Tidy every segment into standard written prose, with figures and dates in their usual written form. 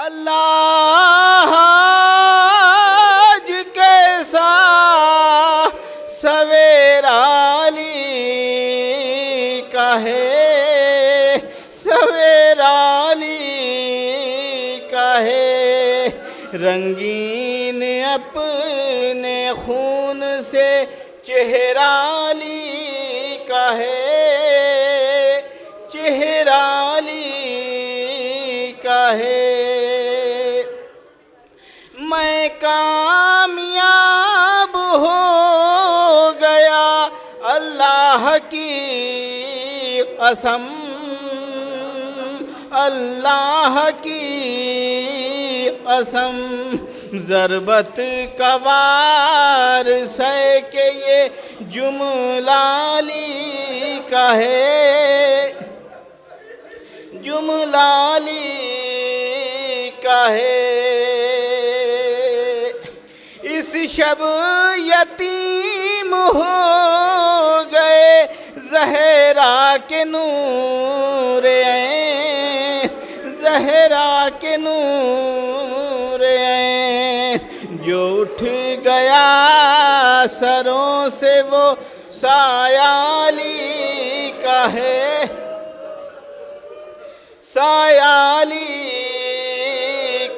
اللہ آج کیسا سویرا علی کا ہے، سویرا علی کا ہے، رنگین اپنے خون سے چہرہ علی کا ہے، چہرہ علی کا ہے۔ میں کامیاب ہو گیا اللہ کی قسم، اللہ کی قسم، ضربت کا وار سے کہ یہ جملہ علی کا ہے، جملہ علی کا ہے۔ اس شب یتیم ہو گئے زہرا کے نور عین، زہرا کے نور عین، جو اٹھ گیا سروں سے وہ سایہ علی کا ہے، سایہ علی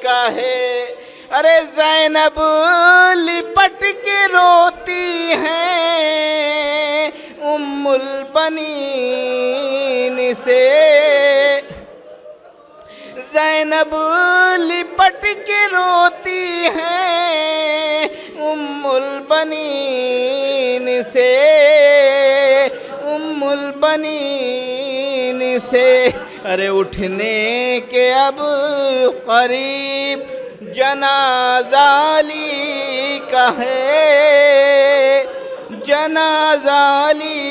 کا ہے۔ ارے زینب لپٹ کے روتی ہیں ام البنین سے، زینب لپٹ کے روتی ہیں ام البنین سے، ام البنین سے۔ ارے اٹھنے کے اب قریب جنازہ علی کا ہے، جنازہ علی